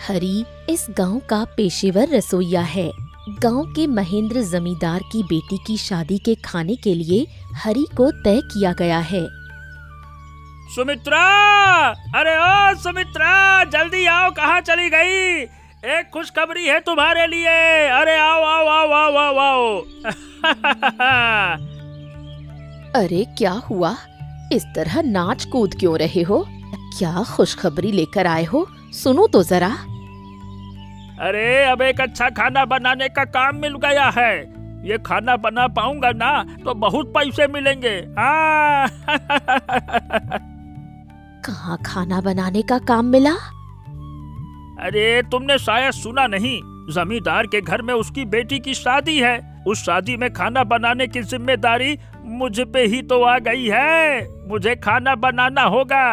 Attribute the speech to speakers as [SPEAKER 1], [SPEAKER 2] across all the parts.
[SPEAKER 1] हरी इस गांव का पेशेवर रसोइया है। गांव के महेंद्र जमींदार की बेटी की शादी के खाने के लिए हरी को तय किया गया है।
[SPEAKER 2] सुमित्रा, अरे ओ सुमित्रा, जल्दी आओ, कहाँ चली गई? एक खुशखबरी है तुम्हारे लिए। अरे आओ आओ आओ आओ आओ आओ।
[SPEAKER 1] अरे क्या हुआ? इस तरह नाच कूद क्यों रहे हो? क्या खुशखबरी लेकर आए हो? सुनो तो जरा।
[SPEAKER 2] अरे अब एक अच्छा खाना बनाने का काम मिल गया है। ये खाना बना पाऊंगा ना तो बहुत पैसे मिलेंगे।
[SPEAKER 1] कहाँ खाना बनाने का काम मिला?
[SPEAKER 2] अरे तुमने शायद सुना नहीं, जमींदार के घर में उसकी बेटी की शादी है। उस शादी में खाना बनाने की जिम्मेदारी मुझ पे ही तो आ गई है। मुझे खाना बनाना होगा।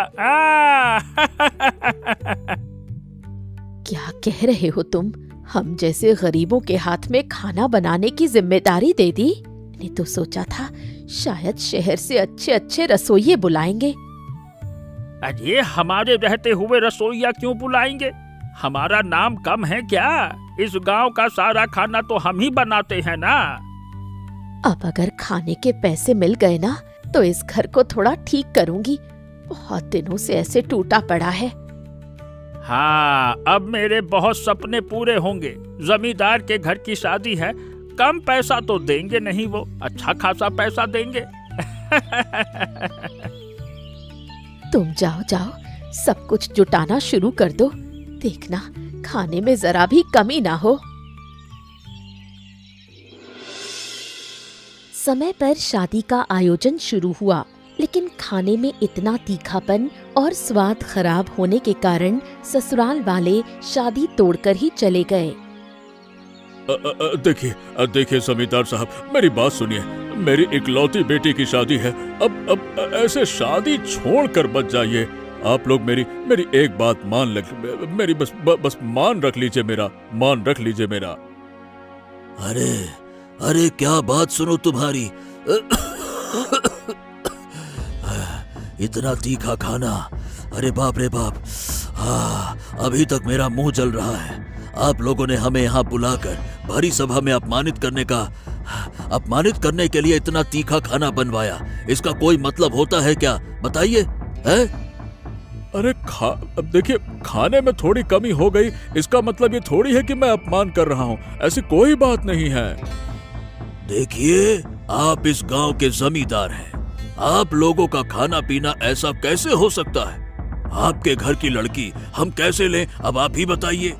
[SPEAKER 1] क्या कह रहे हो तुम? हम जैसे गरीबों के हाथ में खाना बनाने की जिम्मेदारी दे दी? मैंने तो सोचा था शायद शहर से अच्छे अच्छे रसोइये बुलाएंगे।
[SPEAKER 2] अरे हमारे रहते हुए रसोइया क्यों बुलाएंगे? हमारा नाम कम है क्या? इस गांव का सारा खाना तो हम ही बनाते हैं ना।
[SPEAKER 1] अब अगर खाने के पैसे मिल गए ना तो इस घर को थोड़ा ठीक करूंगी। बहुत दिनों से ऐसे टूटा पड़ा है।
[SPEAKER 2] हाँ, अब मेरे बहुत सपने पूरे होंगे। जमींदार के घर की शादी है, कम पैसा तो देंगे नहीं, वो अच्छा खासा पैसा देंगे।
[SPEAKER 1] तुम जाओ जाओ, सब कुछ जुटाना शुरू कर दो। देखना खाने में जरा भी कमी ना हो। समय पर शादी का आयोजन शुरू हुआ, लेकिन खाने में इतना तीखापन और स्वाद खराब होने के कारण ससुराल वाले शादी तोड़कर ही चले गए।
[SPEAKER 3] देखिए जमींदार साहब, मेरी बात सुनिए। मेरी इकलौती बेटी की शादी है। अब ऐसे शादी छोड़कर मत जाइए। आप लोग मेरी एक बात मेरी बस मान रख लीजिए मेरा।
[SPEAKER 4] अरे क्या बात सुनो तुम्हारी। इतना तीखा खाना, अरे बाप रे बाप। अभी तक मेरा मुंह जल रहा है। आप लोगों ने हमें यहाँ बुलाकर भरी सभा में अपमानित करने के लिए इतना तीखा खाना बनवाया। इसका कोई मतलब होता है क्या? बताइए।
[SPEAKER 3] अरे अब देखिए, खाने में थोड़ी कमी हो गई, इसका मतलब ये थोड़ी है कि मैं अपमान कर रहा हूँ। ऐसी कोई बात नहीं है।
[SPEAKER 4] देखिए, आप इस गांव के जमींदार हैं। आप लोगों का खाना पीना ऐसा कैसे हो सकता है? आपके घर की लड़की हम कैसे लें? अब आप ही बताइए।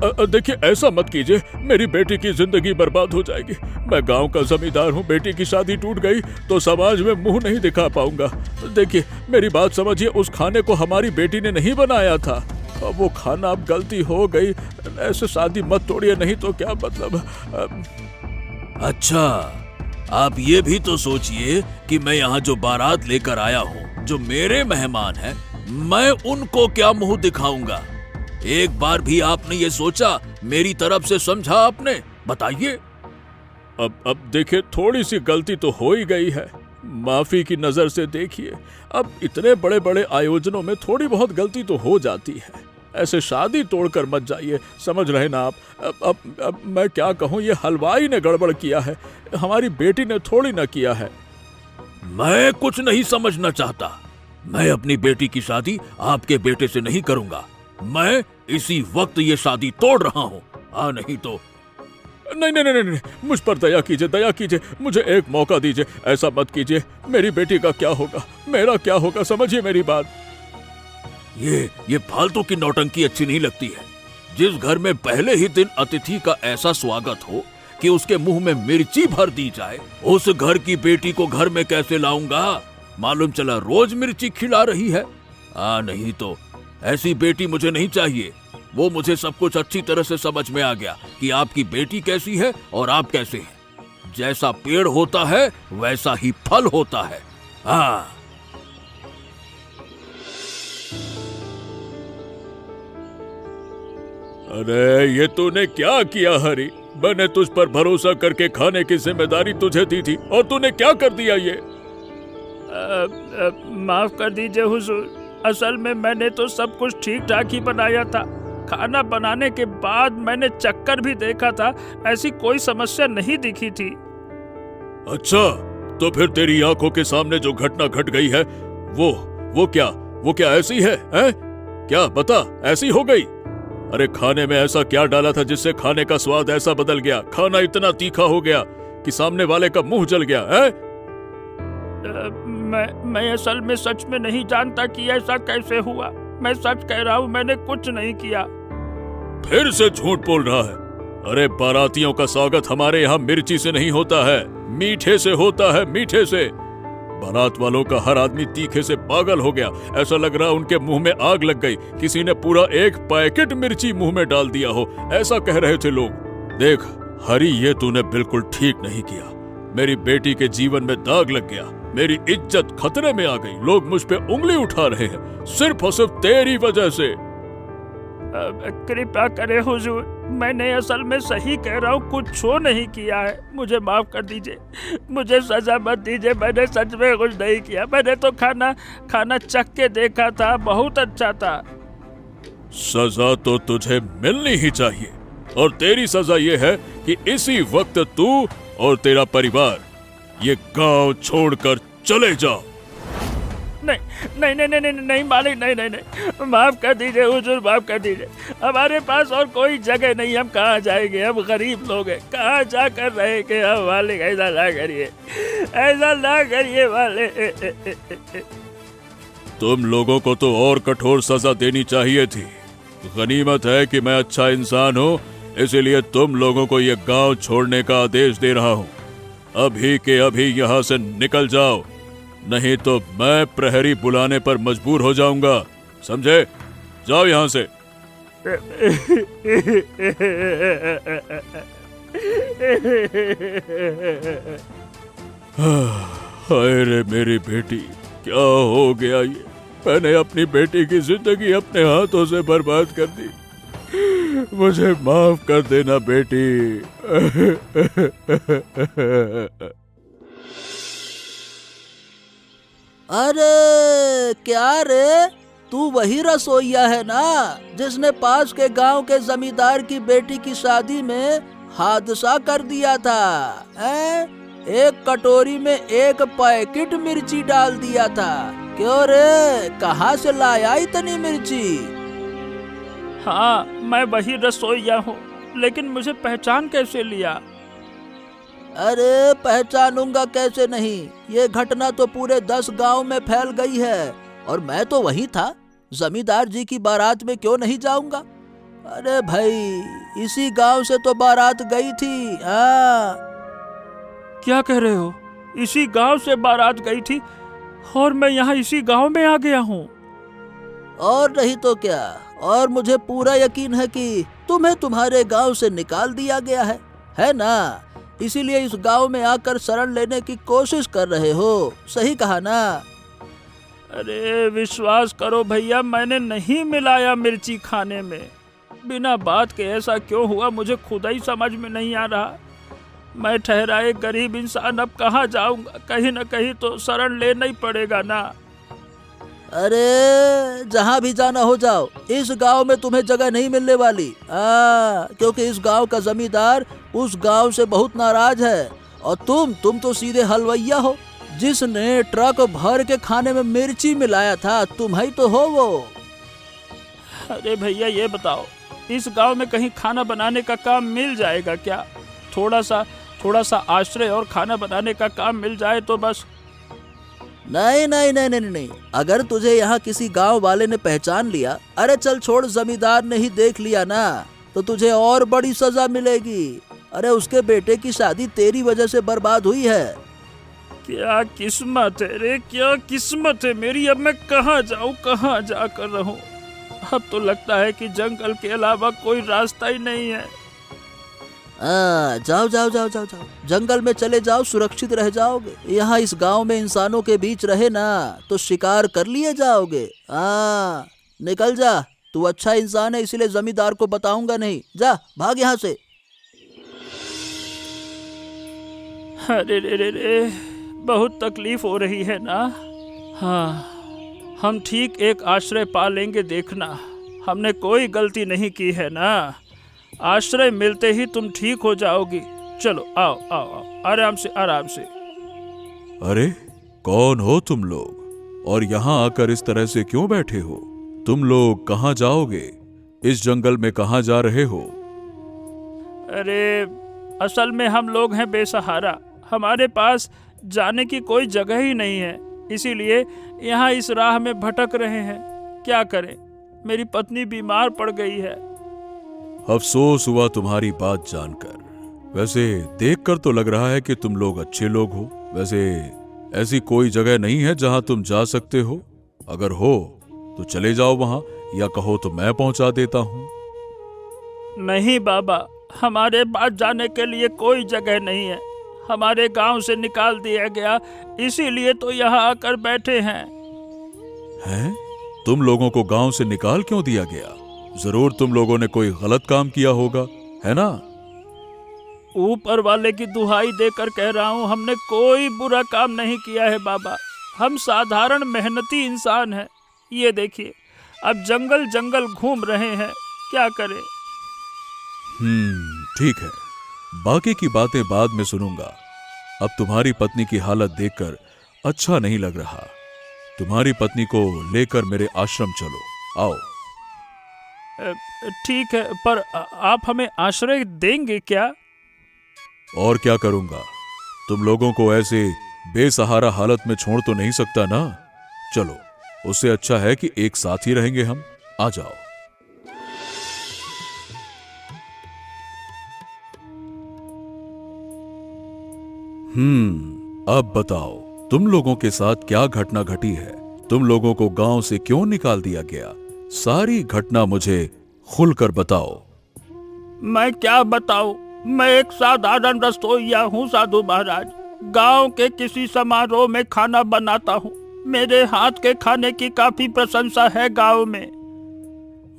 [SPEAKER 3] देखिए, ऐसा मत कीजिए, मेरी बेटी की जिंदगी बर्बाद हो जाएगी। मैं गांव का जमींदार हूँ, बेटी की शादी टूट गई तो समाज में मुंह नहीं दिखा पाऊंगा। देखिए मेरी बात समझिए, उस खाने को हमारी बेटी ने नहीं बनाया था। अब वो खाना अब गलती हो गई, ऐसे शादी मत तोड़िए, नहीं तो क्या मतलब।
[SPEAKER 4] अच्छा, आप ये भी तो सोचिए कि मैं यहाँ जो बारात लेकर आया हूँ, जो मेरे मेहमान हैं, मैं उनको क्या मुंह दिखाऊंगा? एक बार भी आपने ये सोचा? मेरी तरफ से समझा आपने? बताइए।
[SPEAKER 3] अब देखिए, थोड़ी सी गलती तो हो ही गई है, माफी की नजर से देखिए। अब इतने बड़े बड़े आयोजनों में थोड़ी बहुत गलती तो हो जाती है। ऐसे शादी तोड़कर मत जाइए, समझ रहे ना आप। अब मैं क्या कहूँ, ये हलवाई ने गड़बड़ किया है, हमारी बेटी ने थोड़ी ना किया है।
[SPEAKER 4] मैं कुछ नहीं समझना चाहता। मैं अपनी बेटी की शादी आपके बेटे से नहीं करूंगा। मैं इसी वक्त ये शादी तोड़ रहा हूँ। नहीं तो
[SPEAKER 3] नहीं, मुझ पर दया कीजिए, मुझे एक मौका दीजिए। ऐसा मत कीजिए, मेरी बेटी का क्या होगा, मेरा क्या होगा, समझिए मेरी बात।
[SPEAKER 4] ये फालतू की नौटंकी अच्छी नहीं लगती है। जिस घर में पहले ही दिन अतिथि का ऐसा स्वागत हो कि उसके मुंह में मिर्ची भर दी जाए, उस घर की बेटी को घर में कैसे लाऊंगा? मालूम चला रोज मिर्ची खिला रही है। नहीं तो ऐसी बेटी मुझे नहीं चाहिए। वो मुझे सब कुछ अच्छी तरह से समझ में आ गया कि आपकी बेटी कैसी है और आप कैसे हैं। जैसा पेड़ होता है वैसा ही फल होता है।
[SPEAKER 3] अरे ये तूने क्या किया हरी? मैंने तुझ पर भरोसा करके खाने की जिम्मेदारी तुझे दी थी और तूने क्या कर दिया ये?
[SPEAKER 2] माफ कर दीजिए हुजूर, असल में मैंने तो सब कुछ ठीक ठाक ही बनाया था। खाना बनाने के बाद मैंने चक्कर भी देखा था, ऐसी कोई समस्या नहीं दिखी थी।
[SPEAKER 3] अच्छा, तो फिर तेरी आंखों के सामने जो घटना घट गई है वो क्या ऐसी है, हैं? क्या बता, ऐसी हो गई? अरे खाने में ऐसा क्या डाला था जिससे खाने का स्वाद ऐसा बदल गया, खाना इतना तीखा हो गया कि सामने वाले का मुंह जल गया है?
[SPEAKER 2] मैं असल में सच में नहीं जानता कि ऐसा कैसे हुआ। मैं सच कह रहा हूँ, मैंने कुछ नहीं किया।
[SPEAKER 3] फिर से झूठ बोल रहा है। अरे बारातियों का स्वागत हमारे यहाँ मिर्ची से नहीं होता है, मीठे से होता है, मीठे से। बारात वालों का हर आदमी तीखे से पागल हो गया। ऐसा लग रहा उनके मुंह में आग लग गई, किसी ने पूरा एक पैकेट मिर्ची मुंह में डाल दिया हो, ऐसा कह रहे थे लोग। देख हरी, ये तूने बिल्कुल ठीक नहीं किया। मेरी बेटी के जीवन में दाग लग गया, मेरी इज्जत खतरे में आ गई। लोग मुझ पे उंगली उठा रहे हैं सिर्फ और सिर्फ तेरी वजह से।
[SPEAKER 2] कृपया करे हुजूर, मैंने असल में सही कह रहा हूँ, कुछ छो नहीं किया है। मुझे माफ कर दीजिए, मुझे सजा मत दीजिए। मैंने सच में कुछ नहीं किया। मैंने तो खाना चख के देखा था, बहुत अच्छा था।
[SPEAKER 3] सजा तो तुझे मिलनी ही चाहिए, और तेरी सजा ये है कि इसी वक्त तू और तेरा परिवार ये गांव छोड़कर चले जाओ।
[SPEAKER 2] नहीं मालिक, नहीं, माफ कर दीजिए हुजूर, माफ कर दीजिए। हमारे पास और कोई जगह नहीं, हम कहाँ जाएंगे, हम गरीब लोग हैं, कहाँ जाकर रहेंगे हम मालिक। ऐसा ना करिए, ऐसा ना करिए मालिक।
[SPEAKER 3] तुम लोगों को तो और कठोर सजा देनी चाहिए थी। गनीमत है कि मैं अच्छा इंसान हूँ, इसीलिए तुम लोगों को ये गांव छोड़ने का आदेश दे रहा हूँ। अभी के अभी यहाँ से निकल जाओ, नहीं तो मैं प्रहरी बुलाने पर मजबूर हो जाऊंगा, समझे? जाओ यहाँ से। हाय रे मेरी बेटी, क्या हो गया ये? मैंने अपनी बेटी की जिंदगी अपने हाथों से बर्बाद कर दी। मुझे माफ कर देना बेटी।
[SPEAKER 5] अरे क्या रे, तू वही रसोइया है ना जिसने पास के गांव के जमींदार की बेटी की शादी में हादसा कर दिया था, हैं? एक कटोरी में एक पैकेट मिर्ची डाल दिया था। क्यों रे, कहाँ से लाया इतनी मिर्ची?
[SPEAKER 2] हाँ, मैं वही रसोइया हूँ, लेकिन मुझे पहचान कैसे लिया?
[SPEAKER 5] अरे पहचानूंगा कैसे नहीं, ये घटना तो पूरे 10 गांव में फैल गई है, और मैं तो वही था। जमींदार जी की बारात में क्यों नहीं जाऊंगा? अरे भाई, इसी गांव से तो बारात गई थी। हाँ।
[SPEAKER 2] क्या कह रहे हो? इसी गांव से बारात गई थी और मैं यहाँ इसी गांव में आ गया हूँ?
[SPEAKER 5] और नहीं तो क्या, और मुझे पूरा यकीन है कि तुम्हें तुम्हारे गांव से निकाल दिया गया है ना? इसीलिए इस गांव में आकर शरण लेने की कोशिश कर रहे हो, सही कहा ना?
[SPEAKER 2] अरे विश्वास करो भैया, मैंने नहीं मिलाया मिर्ची खाने में। बिना बात के ऐसा क्यों हुआ, मुझे खुद ही समझ में नहीं आ रहा। मैं ठहरा एक गरीब इंसान, अब कहाँ जाऊंगा? कहीं न कहीं तो शरण लेना ही पड़ेगा ना।
[SPEAKER 5] अरे जहाँ भी जाना हो जाओ, इस गांव में तुम्हें जगह नहीं मिलने वाली। क्योंकि इस गांव का जमींदार उस गांव से बहुत नाराज है, और तुम तो सीधे हलवैया हो, जिसने ट्रक भर के खाने में मिर्ची मिलाया था, तुम ही तो हो वो।
[SPEAKER 2] अरे भैया ये बताओ, इस गांव में कहीं खाना बनाने का काम मिल जाएगा क्या? थोड़ा सा आश्रय और खाना बनाने का काम मिल जाए तो बस।
[SPEAKER 5] नहीं, अगर तुझे यहाँ किसी गांव वाले ने पहचान लिया, अरे चल छोड़, जमींदार ने ही देख लिया ना, तो तुझे और बड़ी सजा मिलेगी। अरे उसके बेटे की शादी तेरी वजह से बर्बाद हुई है।
[SPEAKER 2] क्या किस्मत है रे, क्या किस्मत है मेरी। अब मैं कहाँ जाऊँ, कहाँ जाकर रहूँ? अब तो लगता है कि जंगल के अलावा कोई रास्ता ही नहीं है।
[SPEAKER 5] जाओ, जंगल में चले जाओ, सुरक्षित रह जाओगे। यहाँ इस गांव में इंसानों के बीच रहे ना तो शिकार कर लिए जाओगे। निकल जा, तू अच्छा इंसान है, इसलिए जमींदार को बताऊंगा नहीं। जा, भाग यहाँ से।
[SPEAKER 2] अरे रे, बहुत तकलीफ हो रही है ना। हाँ, हम ठीक एक आश्रय पा लेंगे, देखना। हमने कोई गलती नहीं की है ना। आश्रय मिलते ही तुम ठीक हो जाओगी। चलो आओ आओ आओ, आराम से आराम से।
[SPEAKER 3] अरे कौन हो तुम लोग, और यहाँ आकर इस तरह से क्यों बैठे हो? तुम लोग कहाँ जाओगे? इस जंगल में कहाँ जा रहे हो?
[SPEAKER 2] अरे असल में हम लोग हैं बेसहारा, हमारे पास जाने की कोई जगह ही नहीं है, इसीलिए यहाँ इस राह में भटक रहे हैं। क्या करें, मेरी पत्नी बीमार पड़ गई है।
[SPEAKER 3] अफसोस हुआ तुम्हारी बात जानकर। वैसे देखकर तो लग रहा है कि तुम लोग अच्छे लोग हो। वैसे ऐसी कोई जगह नहीं है जहां तुम जा सकते हो? अगर हो तो चले जाओ वहां, या कहो तो मैं पहुंचा देता हूं।
[SPEAKER 2] नहीं बाबा, हमारे पास जाने के लिए कोई जगह नहीं है। हमारे गांव से निकाल दिया गया, इसीलिए तो यहाँ आकर बैठे हैं।
[SPEAKER 3] हैं? तुम लोगों को गांव से निकाल क्यों दिया गया? जरूर तुम लोगों ने कोई गलत काम किया होगा, है ना?
[SPEAKER 2] ऊपर वाले की दुहाई देकर कह रहा हूँ, हमने कोई बुरा काम नहीं किया है बाबा। हम साधारण मेहनती इंसान हैं। ये देखिए, अब जंगल जंगल घूम रहे हैं, क्या करें।
[SPEAKER 3] ठीक है, बाकी की बातें बाद में सुनूंगा। अब तुम्हारी पत्नी की हालत देखकर अच्छा नहीं लग रहा। तुम्हारी पत्नी को लेकर मेरे आश्रम चलो, आओ।
[SPEAKER 2] ठीक है, पर आप हमें आश्रय देंगे क्या?
[SPEAKER 3] और क्या करूंगा, तुम लोगों को ऐसे बेसहारा हालत में छोड़ तो नहीं सकता ना। चलो, उससे अच्छा है कि एक साथ ही रहेंगे हम। आ जाओ। अब बताओ, तुम लोगों के साथ क्या घटना घटी है? तुम लोगों को गांव से क्यों निकाल दिया गया? सारी घटना मुझे खुलकर बताओ।
[SPEAKER 2] मैं क्या बताऊं, मैं एक साधारण रसोइया हूँ साधु महाराज। गांव के किसी समारोह में खाना बनाता हूँ। मेरे हाथ के खाने की काफी प्रशंसा है गांव में।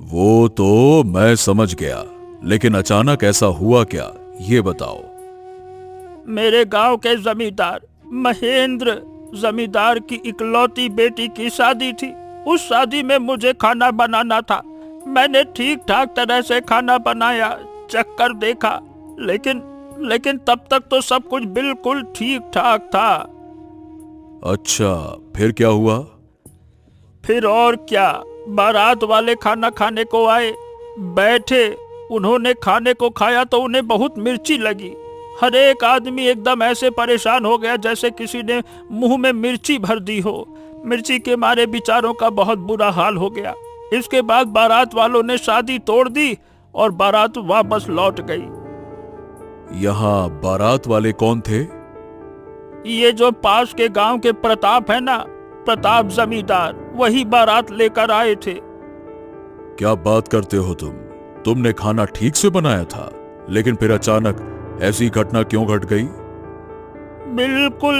[SPEAKER 3] वो तो मैं समझ गया, लेकिन अचानक ऐसा हुआ क्या, ये बताओ।
[SPEAKER 2] मेरे गांव के जमींदार महेंद्र जमींदार की इकलौती बेटी की शादी थी। उस शादी में मुझे खाना बनाना था। मैंने ठीक ठाक तरह से खाना बनाया, चक्कर देखा, लेकिन तब तक तो सब कुछ बिल्कुल ठीक ठाक था।
[SPEAKER 3] अच्छा, फिर क्या हुआ?
[SPEAKER 2] फिर और क्या, बारात वाले खाना खाने को आए, बैठे, उन्होंने खाने को खाया तो उन्हें बहुत मिर्ची लगी। हर एक आदमी एकदम ऐसे परेशान हो गया जैसे किसी ने मुंह में मिर्ची भर दी हो। मिर्ची के मारे बेचारों का बहुत बुरा हाल हो गया। इसके बाद बारात वालों ने शादी तोड़ दी और बारात वापस लौट गई।
[SPEAKER 3] यहाँ बारात वाले कौन थे?
[SPEAKER 2] ये जो पास के गांव के प्रताप है ना, प्रताप जमींदार, वही बारात लेकर आए थे।
[SPEAKER 3] क्या बात करते हो तुम? तुमने खाना ठीक से बनाया था, लेकिन फिर अचानक ऐसी घटना क्यों घट गई?
[SPEAKER 2] बिल्कुल,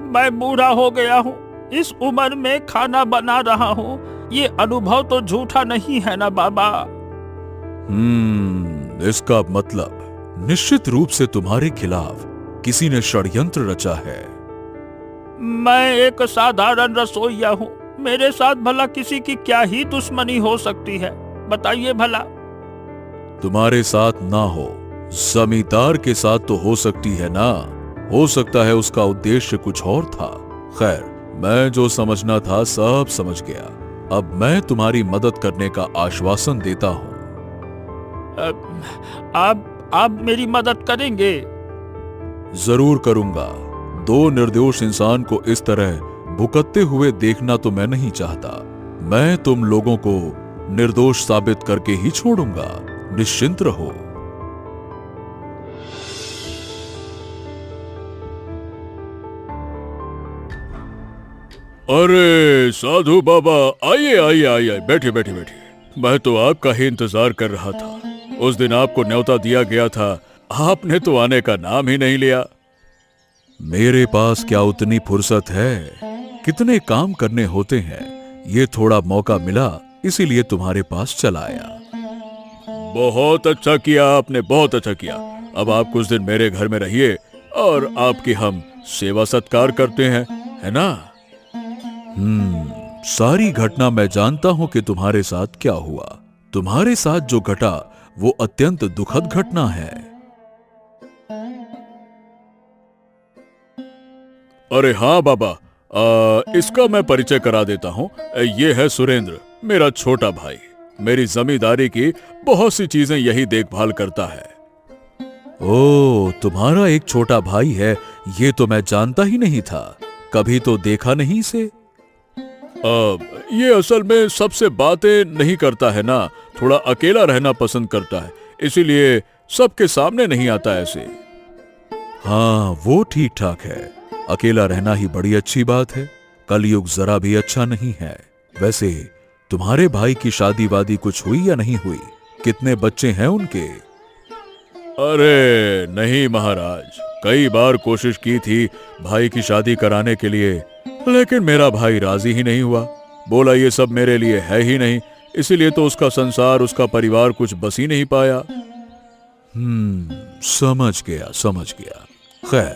[SPEAKER 2] मैं बूढ़ा हो गया हूँ, इस उम्र में खाना बना रहा हूँ। ये अनुभव तो झूठा नहीं है ना बाबा।
[SPEAKER 3] इसका मतलब निश्चित रूप से तुम्हारे खिलाफ किसी ने षड्यंत्र रचा है।
[SPEAKER 2] मैं एक साधारण रसोइया हूँ, मेरे साथ भला किसी की क्या ही दुश्मनी हो सकती है, बताइए भला।
[SPEAKER 3] तुम्हारे साथ ना हो, जमींदार के साथ तो हो सकती है ना। हो सकता है उसका उद्देश्य कुछ और था। खैर, मैं जो समझना था सब समझ गया। अब मैं तुम्हारी मदद करने का आश्वासन देता हूँ।
[SPEAKER 2] आप मेरी मदद करेंगे?
[SPEAKER 3] जरूर करूंगा। दो निर्दोष इंसान को इस तरह भुगतते हुए देखना तो मैं नहीं चाहता। मैं तुम लोगों को निर्दोष साबित करके ही छोड़ूंगा, निश्चिंत रहो।
[SPEAKER 4] अरे साधु बाबा, आइए आइए आइए, बैठिए बैठिए बैठिए। मैं तो आपका ही इंतजार कर रहा था। उस दिन आपको न्योता दिया गया था, आपने तो आने का नाम ही नहीं लिया।
[SPEAKER 3] मेरे पास क्या उतनी फुर्सत है? कितने काम करने होते हैं। ये थोड़ा मौका मिला, इसीलिए तुम्हारे पास चला आया।
[SPEAKER 4] बहुत अच्छा किया आपने, बहुत अच्छा किया। अब आप कुछ दिन मेरे घर में रहिए और आपकी हम सेवा सत्कार करते हैं, है ना?
[SPEAKER 3] सारी घटना मैं जानता हूं कि तुम्हारे साथ क्या हुआ। तुम्हारे साथ जो घटा वो अत्यंत दुखद घटना है। अरे हाँ बाबा, इसका मैं परिचय करा देता हूँ। ये है सुरेंद्र, मेरा छोटा भाई। मेरी जमींदारी की बहुत सी चीजें यही देखभाल करता है। ओ, तुम्हारा एक छोटा भाई है, ये तो मैं जानता ही नहीं था। कभी तो देखा नहीं इसे। ये असल में सबसे बातें नहीं करता है ना, थोड़ा अकेला रहना पसंद करता है, इसीलिए सबके सामने नहीं आता ऐसे। हाँ, वो ठीक ठाक है। अकेला रहना ही बड़ी अच्छी बात है। कलयुग जरा भी अच्छा नहीं है। वैसे तुम्हारे भाई की शादी वादी कुछ हुई या नहीं हुई? कितने बच्चे हैं उनके? अरे नहीं महाराज, कई बार कोशिश की थी भाई की शादी कराने के लिए, लेकिन मेरा भाई राजी ही नहीं हुआ। बोला ये सब मेरे लिए है ही नहीं, इसीलिए तो उसका संसार, उसका परिवार कुछ बस ही नहीं पाया। समझ गया। खैर,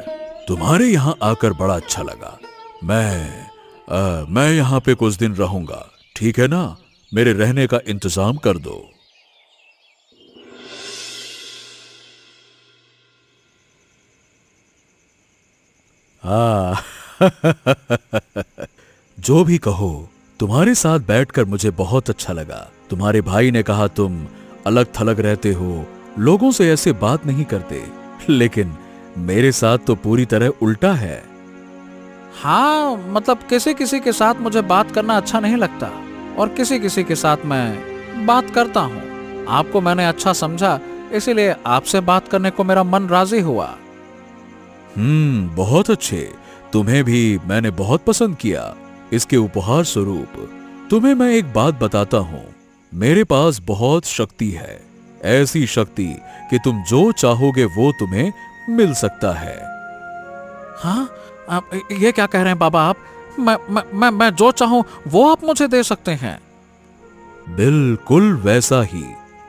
[SPEAKER 3] तुम्हारे यहाँ आकर बड़ा अच्छा लगा। मैं यहाँ पे कुछ दिन रहूंगा, ठीक है ना? मेरे रहने का इंतजाम कर दो। जो भी कहो, तुम्हारे साथ बैठकर मुझे बहुत अच्छा लगा। तुम्हारे भाई ने कहा तुम अलग थलग रहते हो, लोगों से ऐसे बात नहीं करते, लेकिन मेरे साथ तो पूरी तरह उल्टा है।
[SPEAKER 6] हाँ, मतलब किसी किसी के साथ मुझे बात करना अच्छा नहीं लगता और किसी किसी के साथ मैं बात करता हूँ। आपको मैंने अच्छा समझा, इसीलिए आपसे बात करने को मेरा मन राजी हुआ।
[SPEAKER 3] बहुत अच्छे। तुम्हें भी मैंने बहुत पसंद किया। इसके उपहार स्वरूप तुम्हें मैं एक बात बताता हूँ। मेरे पास बहुत शक्ति है, ऐसी शक्ति कि तुम जो चाहोगे वो तुम्हें मिल सकता है।
[SPEAKER 6] हाँ, आप ये क्या कह रहे हैं बाबा? आप मैं जो चाहूं वो आप मुझे दे सकते हैं?
[SPEAKER 3] बिल्कुल वैसा ही।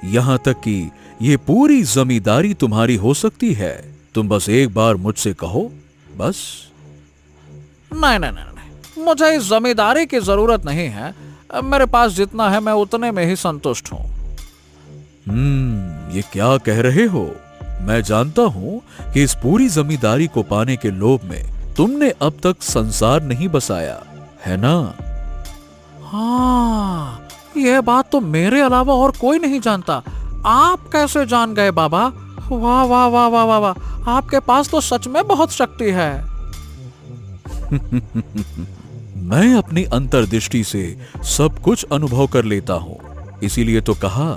[SPEAKER 3] यहां तक कि ये पूरी जमींदारी तुम्हारी हो सकती है। तुम बस एक बार मुझसे कहो, बस।
[SPEAKER 6] नहीं, मुझे इस जमींदारी की जरूरत नहीं है। मेरे पास जितना है मैं उतने में ही संतुष्ट हूँ।
[SPEAKER 3] ये क्या कह रहे हो? मैं जानता हूं कि इस पूरी जमींदारी को पाने के लोभ में तुमने अब तक संसार नहीं बसाया, है ना?
[SPEAKER 6] हाँ, यह बात तो मेरे अलावा और कोई नहीं जानता। आप कैसे जान गए बाबा? वाह वाह वाह वाह वाह वाह, आपके पास तो सच में बहुत शक्ति है।
[SPEAKER 3] मैं अपनी अंतर्दृष्टि से सब कुछ अनुभव कर लेता हूँ, इसीलिए तो कहा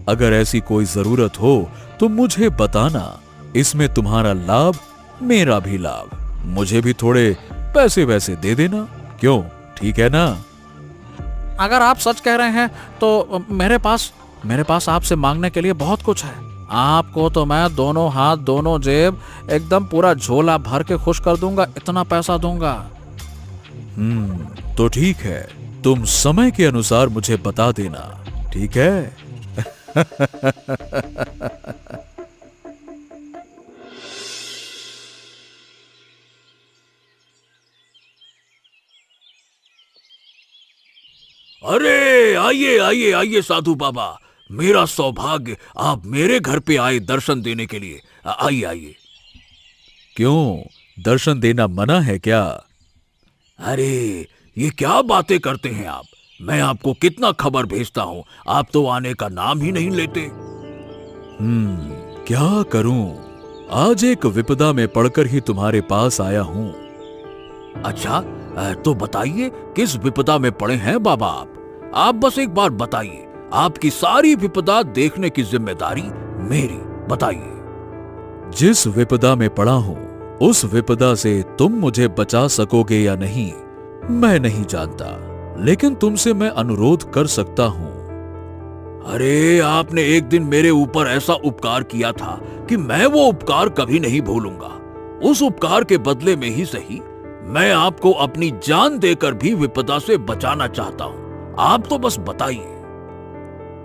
[SPEAKER 3] अगर ऐसी कोई जरूरत हो तो मुझे बताना। इसमें तुम्हारा लाभ, मेरा भी लाभ। मुझे भी थोड़े पैसे वैसे दे देना, क्यों? ठीक है ना?
[SPEAKER 6] अगर आप सच कह रहे हैं तो मेरे पास आपसे मांगने के लिए बहुत कुछ है। आपको तो मैं दोनों हाथ दोनों जेब एकदम पूरा झोला भर के खुश कर दूंगा, इतना पैसा दूंगा।
[SPEAKER 3] तो ठीक है, तुम समय के अनुसार मुझे बता देना, ठीक है?
[SPEAKER 4] अरे आइए साधु बाबा, मेरा सौभाग्य आप मेरे घर पे आए दर्शन देने के लिए। आइए।
[SPEAKER 3] क्यों, दर्शन देना मना है क्या?
[SPEAKER 4] अरे ये क्या बातें करते हैं आप? मैं आपको कितना खबर भेजता हूँ, आप तो आने का नाम ही नहीं लेते।
[SPEAKER 3] क्या करूं? आज एक विपदा में पड़कर ही तुम्हारे पास आया हूं।
[SPEAKER 4] अच्छा, तो बताइए किस विपदा में पड़े हैं बाबा आप? आप बस एक बार बताइए। आपकी सारी विपदा देखने की जिम्मेदारी मेरी। बताइए।
[SPEAKER 3] जिस विपदा में पड़ा हूं, उस विपदा से तुम मुझे बचा सकोगे या नहीं मैं नहीं जानता, लेकिन तुमसे मैं अनुरोध कर सकता हूं।
[SPEAKER 4] अरे आपने एक दिन मेरे ऊपर ऐसा उपकार किया था कि मैं वो उपकार कभी नहीं भूलूंगा। उस उपकार के बदले में ही सही, मैं आपको अपनी जान देकर भी विपदा से बचाना चाहता हूं। आप तो बस बताइए।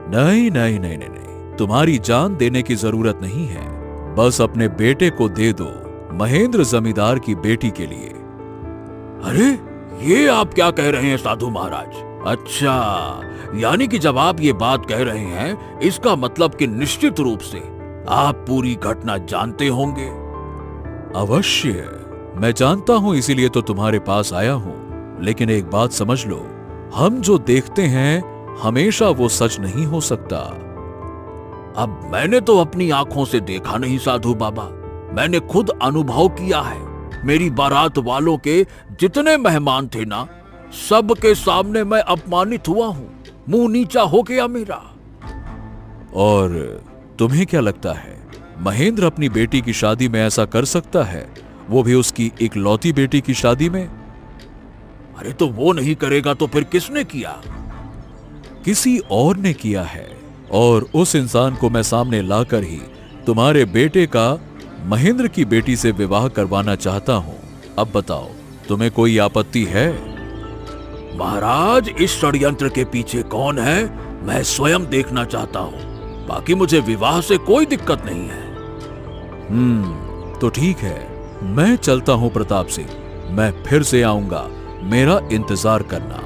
[SPEAKER 3] नहीं, तुम्हारी जान देने की जरूरत नहीं है। बस अपने बेटे को दे दो, महेंद्र जमींदार की बेटी के लिए।
[SPEAKER 4] अरे ये आप क्या कह रहे हैं साधु महाराज? अच्छा, यानी कि जब आप ये बात कह रहे हैं, इसका मतलब कि निश्चित रूप से आप पूरी घटना जानते होंगे।
[SPEAKER 3] अवश्य, मैं जानता हूं, इसीलिए तो तुम्हारे पास आया हूं। लेकिन एक बात समझ लो, हम जो देखते हैं हमेशा वो सच नहीं हो सकता।
[SPEAKER 4] अब मैंने तो अपनी आंखों से देखा नहीं साधु बाबा, मैंने खुद अनुभव किया है। मेरी बारात वालों के जितने मेहमान थे ना, सबके सामने मैं अपमानित हुआ हूं, मुंह नीचा हो गया मेरा।
[SPEAKER 3] और तुम्हें क्या लगता है, महेंद्र अपनी बेटी की शादी में ऐसा कर सकता है, वो भी उसकी इकलौती बेटी की शादी में?
[SPEAKER 4] अरे तो वो नहीं करेगा तो फिर किसने किया?
[SPEAKER 3] किसी और ने किया है, और उस इंसान को मैं सामने लाकर ही तुम्हारे बेटे का महेंद्र की बेटी से विवाह करवाना चाहता हूं। अब बताओ, तुम्हें कोई आपत्ति है?
[SPEAKER 4] महाराज, इस षड्यंत्र के पीछे कौन है मैं स्वयं देखना चाहता हूं। बाकी मुझे विवाह से कोई दिक्कत नहीं है।
[SPEAKER 3] तो ठीक है, मैं चलता हूं प्रताप सिंह, मैं फिर से आऊंगा, मेरा इंतजार करना।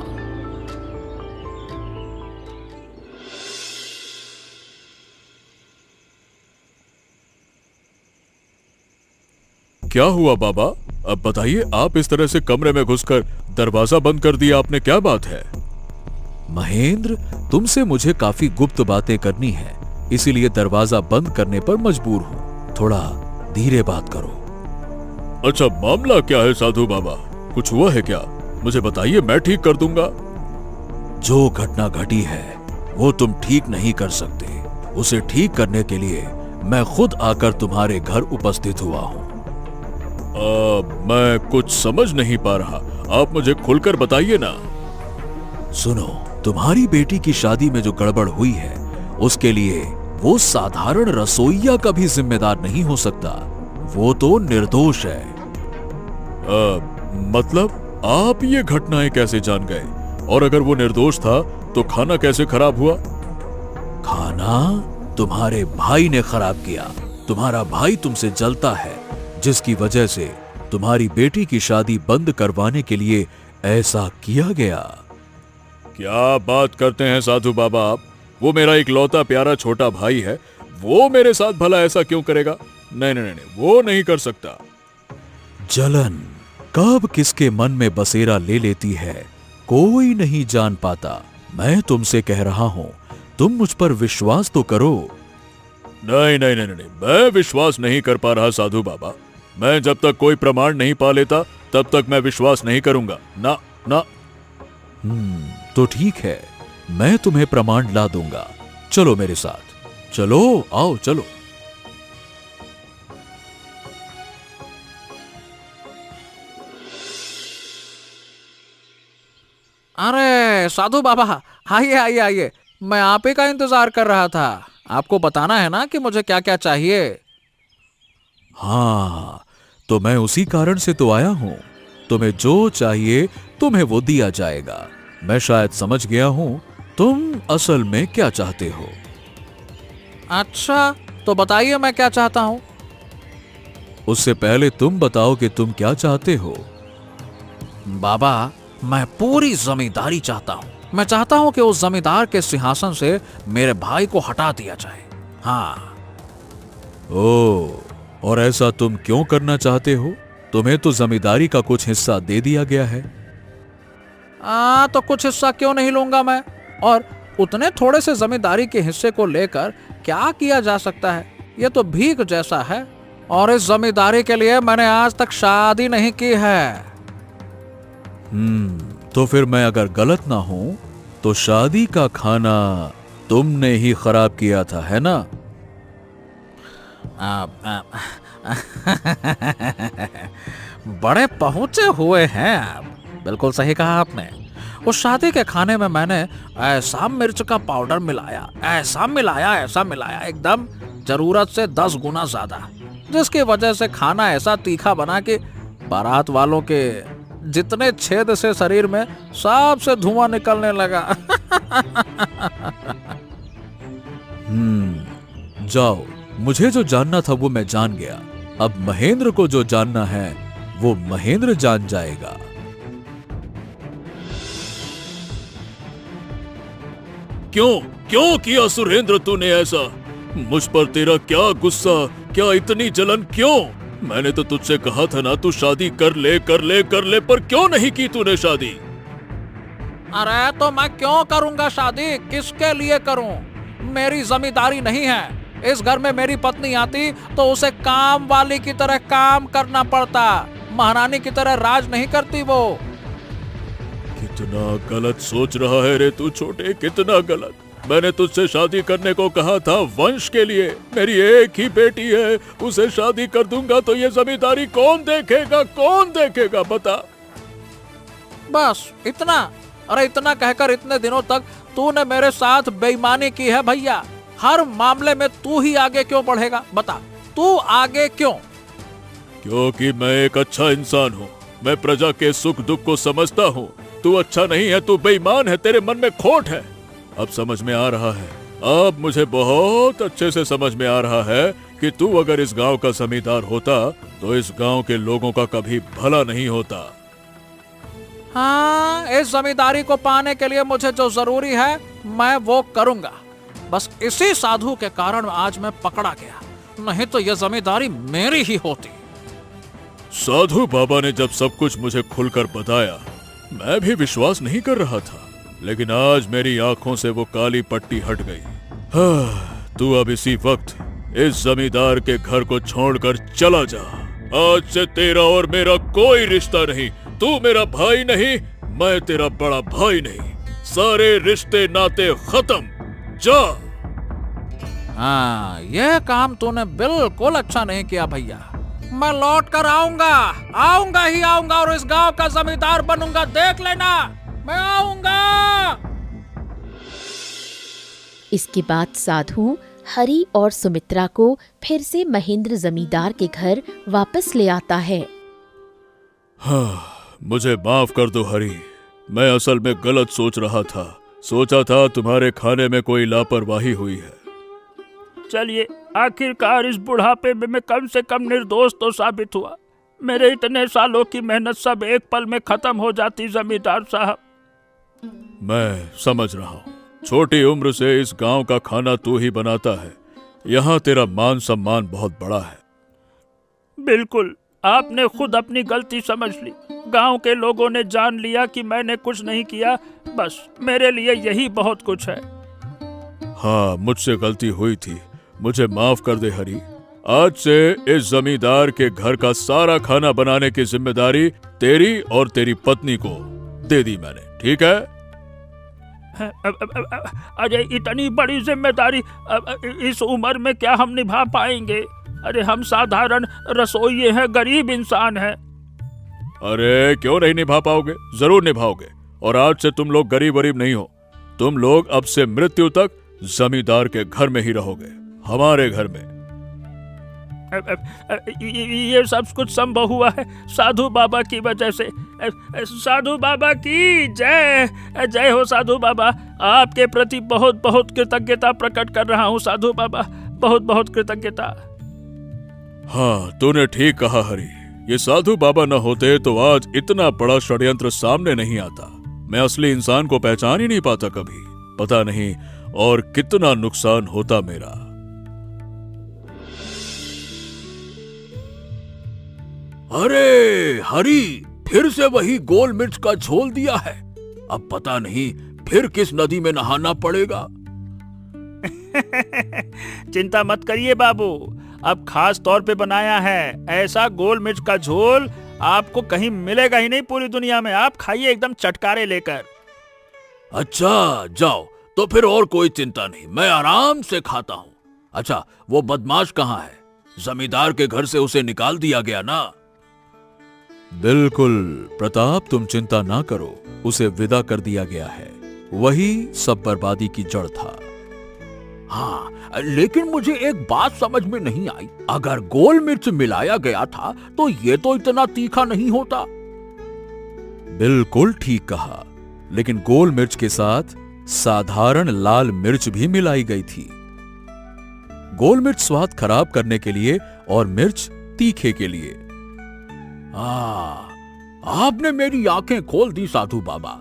[SPEAKER 3] क्या हुआ बाबा? अब बताइए, आप इस तरह से कमरे में घुसकर दरवाजा बंद कर दिया आपने, क्या बात है? महेंद्र, तुमसे मुझे काफी गुप्त बातें करनी है, इसीलिए दरवाजा बंद करने पर मजबूर हूं। थोड़ा धीरे बात करो। अच्छा, मामला क्या है साधु बाबा? कुछ हुआ है क्या? मुझे बताइए, मैं ठीक कर दूंगा। जो घटना घटी है वो तुम ठीक नहीं कर सकते। उसे ठीक करने के लिए मैं खुद आकर तुम्हारे घर उपस्थित हुआ हूं। मैं कुछ समझ नहीं पा रहा, आप मुझे खुलकर बताइए ना। सुनो, तुम्हारी बेटी की शादी में जो गड़बड़ हुई है, उसके लिए वो साधारण रसोइया का भी जिम्मेदार नहीं हो सकता। वो तो निर्दोष है। मतलब आप ये घटनाएं कैसे जान गए? और अगर वो निर्दोष था तो खाना कैसे खराब हुआ? खाना तुम्हारे भाई ने खराब किया। तुम्हारा भाई तुमसे जलता है, जिसकी वजह से तुम्हारी बेटी की शादी बंद करवाने के लिए ऐसा किया गया। क्या बात करते हैं साधु बाबा आप? वो मेरा इकलौता प्यारा छोटा भाई है, वो मेरे साथ भला ऐसा क्यों करेगा? नहीं नहीं नहीं, वो नहीं कर सकता। जलन कब किसके मन में बसेरा ले लेती है, कोई नहीं जान पाता। मैं तुमसे कह रहा हूं, तुम मुझ पर विश्वास तो करो। नहीं नहीं नहीं नहीं, मैं विश्वास नहीं कर पा रहा साधु बाबा। मैं जब तक कोई प्रमाण नहीं पा लेता तब तक मैं विश्वास नहीं करूंगा। ना ना। तो ठीक है, मैं तुम्हें प्रमाण ला दूंगा। चलो मेरे साथ, चलो, आओ चलो।
[SPEAKER 6] अरे साधु बाबा, आइए आइए आइए, मैं आप ही का इंतजार कर रहा था। आपको बताना है ना कि मुझे क्या क्या चाहिए।
[SPEAKER 3] हाँ, तो मैं उसी कारण से तो आया हूं। तुम्हें जो चाहिए तुम्हें वो दिया जाएगा। मैं शायद समझ गया हूं तुम असल में क्या चाहते हो।
[SPEAKER 6] अच्छा, तो बताइए मैं क्या चाहता हूं।
[SPEAKER 3] उससे पहले तुम बताओ कि तुम क्या चाहते हो।
[SPEAKER 6] बाबा, मैं पूरी जमींदारी चाहता हूं। मैं चाहता हूं कि उस जमींदार के सिंहासन से मेरे भाई को हटा दिया जाए। हाँ।
[SPEAKER 3] ओ, और ऐसा तुम क्यों करना चाहते हो? तुम्हें तो जमींदारी का कुछ हिस्सा दे दिया गया है।
[SPEAKER 6] तो कुछ हिस्सा क्यों नहीं लूंगा मैं? और उतने थोड़े से जमींदारी के हिस्से को लेकर क्या किया जा सकता है? ये तो भीख जैसा है। और इस जमींदारी के लिए मैंने आज तक शादी नहीं की है।
[SPEAKER 3] तो फिर मैं अगर गलत ना हूं तो शादी का खाना तुमने ही खराब किया था, है ना?
[SPEAKER 6] बड़े पहुंचे हुए हैं आप। बिल्कुल सही कहा आपने। उस शादी के खाने में मैंने ऐसा मिर्च का पाउडर मिलाया, ऐसा मिलाया एकदम जरूरत से 10 गुना ज्यादा, जिसकी वजह से खाना ऐसा तीखा बना कि बारात वालों के जितने छेद से शरीर में सब से धुआं निकलने लगा।
[SPEAKER 3] जाओ, मुझे जो जानना था वो मैं जान गया। अब महेंद्र को जो जानना है वो महेंद्र जान जाएगा। क्यों क्यों किया सुरेंद्र तूने ऐसा? मुझ पर तेरा क्या गुस्सा, क्या इतनी जलन क्यों? मैंने तो तुझसे कहा था ना तू शादी कर ले पर क्यों नहीं की तूने शादी?
[SPEAKER 6] अरे तो मैं क्यों करूंगा शादी? किसके लिए करूं? मेरी जिम्मेदारी नहीं है। इस घर में मेरी पत्नी आती तो उसे काम वाली की तरह काम करना पड़ता, महारानी की तरह राज नहीं करती वो।
[SPEAKER 3] कितना गलत सोच रहा है रे तू छोटे, कितना गलत। मैंने तुझसे शादी करने को कहा था वंश के लिए। मेरी एक ही बेटी है, उसे शादी कर दूंगा तो ये जमींदारी कौन देखेगा बता?
[SPEAKER 6] बस इतना? अरे इतना कहकर इतने दिनों तक तूने मेरे साथ बेईमानी की है भैया। हर मामले में तू ही आगे क्यों बढ़ेगा? बता, तू आगे क्यों?
[SPEAKER 3] क्योंकि मैं एक अच्छा इंसान हूँ, मैं प्रजा के सुख दुख को समझता हूँ। तू अच्छा नहीं है, तू बेईमान है, तेरे मन में खोट है। अब समझ में आ रहा है, अब मुझे बहुत अच्छे से समझ में आ रहा है कि तू अगर इस गांव का जमींदार होता तो इस गांव के लोगों का कभी भला नहीं होता।
[SPEAKER 6] हाँ, इस जमींदारी को पाने के लिए मुझे जो जरूरी है मैं वो करूंगा। बस इसी साधु के कारण आज मैं पकड़ा गया, नहीं तो यह जमींदारी मेरी ही होती।
[SPEAKER 3] साधु बाबा ने जब सब कुछ मुझे खुलकर बताया, मैं भी विश्वास नहीं कर रहा था, लेकिन आज मेरी आंखों से वो काली पट्टी हट गई। हाँ, तू अब इसी वक्त इस जमींदार के घर को छोड़कर चला जा। आज से तेरा और मेरा कोई रिश्ता नहीं। तू मेरा भाई नहीं, मैं तेरा बड़ा भाई नहीं। सारे रिश्ते नाते खत्म। जा।
[SPEAKER 6] हाँ, यह काम तूने बिल्कुल अच्छा नहीं किया भैया। मैं लौट कर आऊंगा ही आऊंगा और इस गांव का जमींदार बनूंगा, देख लेना, मैं आऊंगा।
[SPEAKER 1] इसके बाद साधु हरि और सुमित्रा को फिर से महेंद्र जमींदार के घर वापस ले आता है।
[SPEAKER 3] हाँ, मुझे माफ कर दो हरि, मैं असल में गलत सोच रहा था। सोचा था तुम्हारे खाने में कोई लापरवाही हुई है।
[SPEAKER 2] चलिए, आखिरकार इस बुढ़ापे में मैं कम से कम निर्दोष तो साबित हुआ। मेरे इतने सालों की मेहनत सब एक पल में खत्म हो जाती जमींदार साहब।
[SPEAKER 3] मैं समझ रहा हूँ, छोटी उम्र से इस गांव का खाना तू ही बनाता है। यहाँ तेरा मान सम्मान बहुत बड़ा है।
[SPEAKER 2] बिल्कुल, आपने खुद अपनी गलती समझ ली। गांव के लोगों ने जान लिया कि मैंने कुछ नहीं किया, बस मेरे लिए यही बहुत कुछ है।
[SPEAKER 3] हाँ, मुझसे गलती हुई थी, मुझे माफ कर दे हरि। आज से इस जमींदार के घर का सारा खाना बनाने की जिम्मेदारी तेरी और तेरी पत्नी को दे दी मैंने, ठीक है?
[SPEAKER 2] अरे इतनी बड़ी जिम्मेदारी इस उम्र में क्या हम निभा पाएंगे? अरे हम साधारण रसोइये हैं, गरीब इंसान हैं।
[SPEAKER 3] अरे क्यों नहीं निभा पाओगे? जरूर निभाओगे। और आज से तुम लोग गरीब वरीब नहीं हो, तुम लोग अब से मृत्यु तक जमींदार के घर में ही रहोगे, हमारे घर में।
[SPEAKER 2] ये सब कुछ संभव हुआ है साधु बाबा की वजह से। साधु बाबा की जय। जय हो साधु बाबा, आपके प्रति बहुत बहुत कृतज्ञता प्रकट कर रहा हूँ साधु बाबा, बहुत बहुत कृतज्ञता।
[SPEAKER 3] हाँ, तूने ठीक कहा हरि, ये साधु बाबा न होते तो आज इतना बड़ा षड्यंत्र सामने नहीं आता। मैं असली इंसान को पहचान ही नहीं पाता कभी, पता नहीं और कितना नुकसान होता मेरा।
[SPEAKER 4] अरे हरी, फिर से वही गोल मिर्च का झोल दिया है। अब पता नहीं फिर किस नदी में नहाना पड़ेगा।
[SPEAKER 2] चिंता मत करिए बाबू, अब खास तौर पे बनाया है ऐसा गोल मिर्च का झोल, आपको कहीं मिलेगा ही नहीं पूरी दुनिया में। आप खाइए एकदम चटकारे लेकर।
[SPEAKER 4] अच्छा जाओ, तो फिर और कोई चिंता नहीं, मैं आराम से खाता हूँ। अच्छा, वो बदमाश कहाँ है? जमींदार के घर से उसे निकाल दिया गया ना?
[SPEAKER 3] बिल्कुल प्रताप, तुम चिंता ना करो, उसे विदा कर दिया गया है। वही सब बर्बादी की जड़ था।
[SPEAKER 4] हाँ, लेकिन मुझे एक बात समझ में नहीं आई। अगर गोल मिर्च मिलाया गया था तो ये तो इतना तीखा नहीं होता।
[SPEAKER 3] बिल्कुल ठीक कहा, लेकिन गोल मिर्च के साथ साधारण लाल मिर्च भी मिलाई गई थी। गोल मिर्च स्वाद खराब करने के लिए और मिर्च तीखे के लिए।
[SPEAKER 4] आपने मेरी आंखें खोल दी साधु बाबा।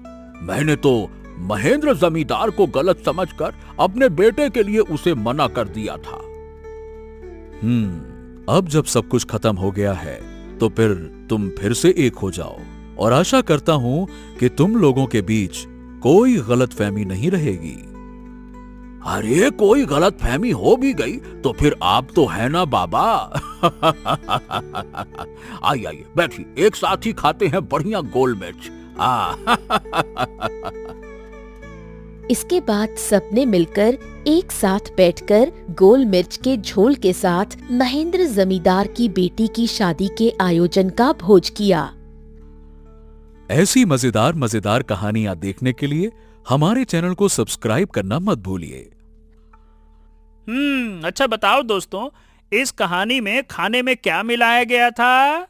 [SPEAKER 4] मैंने तो महेंद्र जमींदार को गलत समझकर अपने बेटे के लिए उसे मना कर दिया था।
[SPEAKER 3] अब जब सब कुछ खत्म हो गया है तो फिर तुम फिर से एक हो जाओ और आशा करता हूं कि तुम लोगों के बीच कोई गलतफहमी नहीं रहेगी।
[SPEAKER 4] अरे कोई गलतफहमी हो भी गई तो फिर आप तो है ना बाबा। आइए आइए बैठिए, एक साथ ही खाते हैं बढ़िया गोल मिर्च।
[SPEAKER 1] इसके बाद सबने मिलकर एक साथ बैठकर गोल मिर्च के झोल के साथ महेंद्र जमींदार की बेटी की शादी के आयोजन का भोज किया।
[SPEAKER 3] ऐसी मजेदार मजेदार कहानियां देखने के लिए हमारे चैनल को सब्सक्राइब करना मत भूलिए।
[SPEAKER 2] अच्छा बताओ दोस्तों, इस कहानी में खाने में क्या मिलाया गया था?